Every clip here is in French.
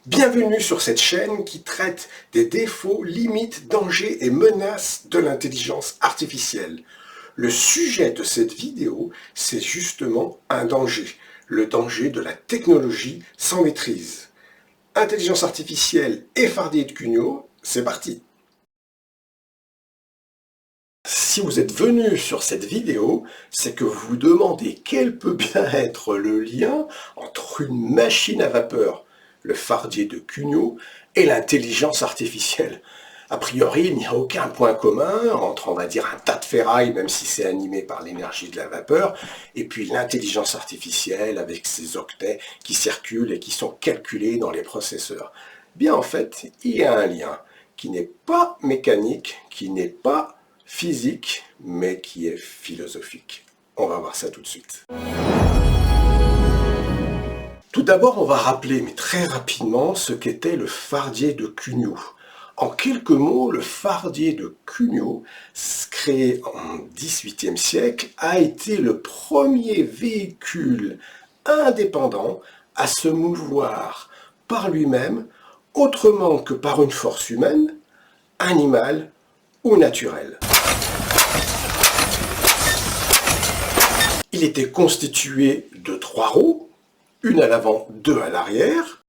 Bienvenue sur cette chaîne qui traite des défauts, limites, dangers et menaces de l'intelligence artificielle. Le sujet de cette vidéo, c'est justement un danger, le danger de la technologie sans maîtrise. Intelligence artificielle et Fardier de Cugnot, c'est parti! Si vous êtes venu sur cette vidéo, c'est que vous vous demandez quel peut bien être le lien entre une machine à vapeur, le Fardier de Cugnot, et l'intelligence artificielle. A priori, il n'y a aucun point commun entre, on va dire, un tas de ferraille, même si c'est animé par l'énergie de la vapeur, et puis l'intelligence artificielle avec ses octets qui circulent et qui sont calculés dans les processeurs. Bien, en fait, il y a un lien qui n'est pas mécanique, qui n'est pas physique, mais qui est philosophique. On va voir ça tout de suite. Tout d'abord, on va rappeler, mais très rapidement, ce qu'était le Fardier de Cugnot. En quelques mots, le Fardier de Cugnot, créé en XVIIIe siècle, a été le premier véhicule indépendant à se mouvoir par lui-même, autrement que par une force humaine, animale ou naturelle. Il était constitué de 3 roues, une à l'avant, 2 à l'arrière,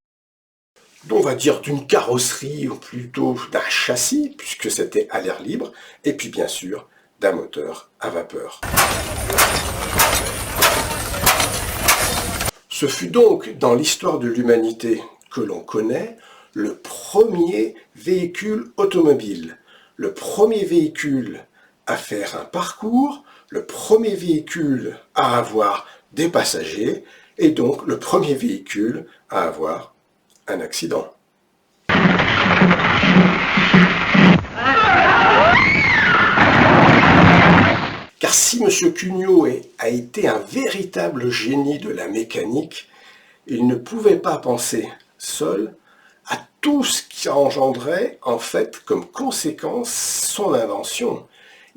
on va dire d'une carrosserie ou plutôt d'un châssis, puisque c'était à l'air libre, et puis bien sûr d'un moteur à vapeur. Ce fut donc dans l'histoire de l'humanité que l'on connaît le premier véhicule automobile, le premier véhicule à faire un parcours, le premier véhicule à avoir des passagers, et donc le premier véhicule à avoir un accident. Car si M. Cugnot a été un véritable génie de la mécanique, il ne pouvait pas penser seul à tout ce qui engendrait en fait comme conséquence son invention.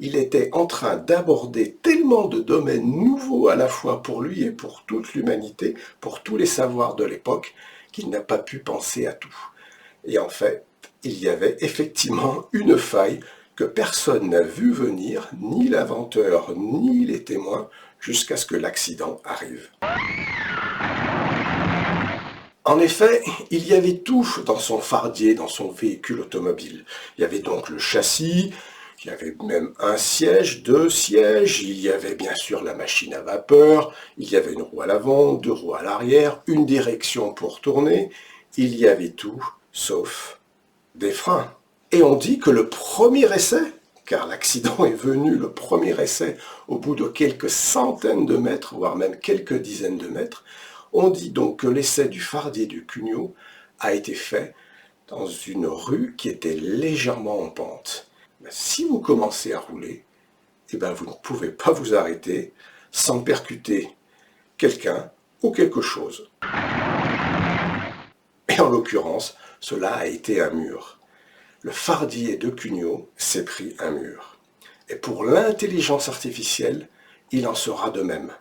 Il était en train d'aborder tellement de domaines nouveaux à la fois pour lui et pour toute l'humanité, pour tous les savoirs de l'époque, qu'il n'a pas pu penser à tout. Et en fait, il y avait effectivement une faille que personne n'a vu venir, ni l'inventeur, ni les témoins, jusqu'à ce que l'accident arrive. En effet, il y avait tout dans son Fardier, dans son véhicule automobile. Il y avait donc le châssis, il y avait même un siège, 2 sièges, il y avait bien sûr la machine à vapeur, il y avait une roue à l'avant, 2 roues à l'arrière, une direction pour tourner, il y avait tout, sauf des freins. Et on dit que le premier essai, car l'accident est venu, le premier essai, au bout de quelques centaines de mètres, voire même quelques dizaines de mètres, on dit donc que l'essai du Fardier de Cugnot a été fait dans une rue qui était légèrement en pente. Si vous commencez à rouler, vous ne pouvez pas vous arrêter sans percuter quelqu'un ou quelque chose. Et en l'occurrence, cela a été un mur. Le Fardier de Cugnot s'est pris un mur. Et pour l'intelligence artificielle, il en sera de même.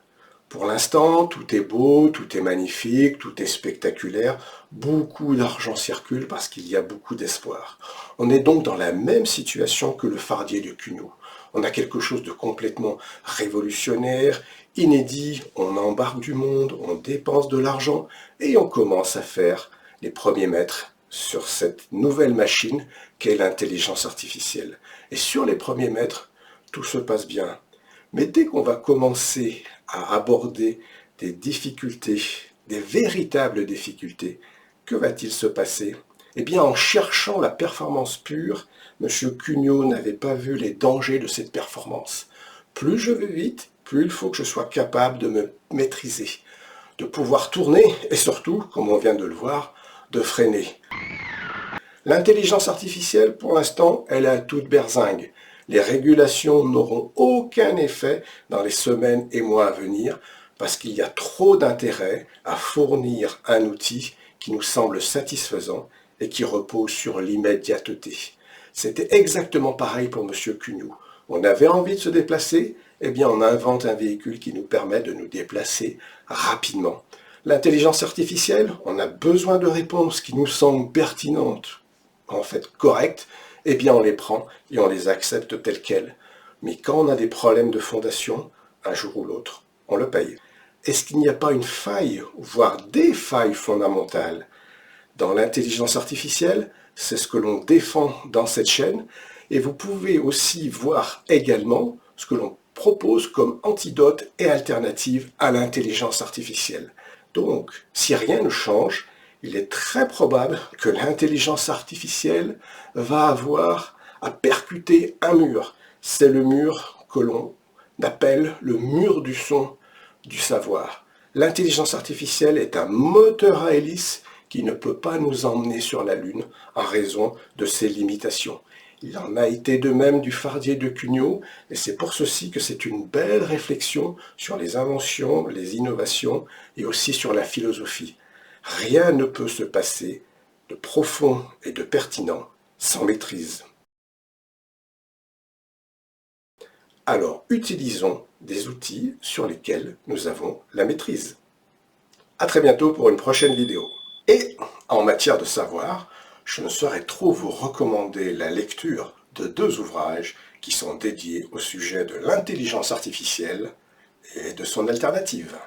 Pour l'instant, tout est beau, tout est magnifique, tout est spectaculaire, beaucoup d'argent circule parce qu'il y a beaucoup d'espoir. On est donc dans la même situation que le Fardier de Cugnot. On a quelque chose de complètement révolutionnaire, inédit, on embarque du monde, on dépense de l'argent et on commence à faire les premiers mètres sur cette nouvelle machine qu'est l'intelligence artificielle. Et sur les premiers mètres, tout se passe bien. Mais dès qu'on va commencer à aborder des difficultés, des véritables difficultés, que va-t-il se passer? Eh bien, en cherchant la performance pure, M. Cugnot n'avait pas vu les dangers de cette performance. Plus je vais vite, plus il faut que je sois capable de me maîtriser, de pouvoir tourner et surtout, comme on vient de le voir, de freiner. L'intelligence artificielle, pour l'instant, elle est à toute berzingue. Les régulations n'auront aucun effet dans les semaines et mois à venir parce qu'il y a trop d'intérêt à fournir un outil qui nous semble satisfaisant et qui repose sur l'immédiateté. C'était exactement pareil pour M. Cugnot. On avait envie de se déplacer, eh bien on invente un véhicule qui nous permet de nous déplacer rapidement. L'intelligence artificielle, on a besoin de réponses qui nous semblent pertinentes, en fait correctes, eh bien on les prend et on les accepte telles quelles. Mais quand on a des problèmes de fondation, un jour ou l'autre, on le paye. Est-ce qu'il n'y a pas une faille, voire des failles fondamentales dans l'intelligence artificielle? C'est ce que l'on défend dans cette chaîne. Et vous pouvez aussi voir également ce que l'on propose comme antidote et alternative à l'intelligence artificielle. Donc, si rien ne change, il est très probable que l'intelligence artificielle va avoir à percuter un mur. C'est le mur que l'on appelle le mur du son du savoir. L'intelligence artificielle est un moteur à hélice qui ne peut pas nous emmener sur la Lune en raison de ses limitations. Il en a été de même du fardier de Cugnot, et c'est pour ceci que c'est une belle réflexion sur les inventions, les innovations, et aussi sur la philosophie. Rien ne peut se passer de profond et de pertinent sans maîtrise. Alors, utilisons des outils sur lesquels nous avons la maîtrise. À très bientôt pour une prochaine vidéo. Et en matière de savoir, je ne saurais trop vous recommander la lecture de 2 ouvrages qui sont dédiés au sujet de l'intelligence artificielle et de son alternative.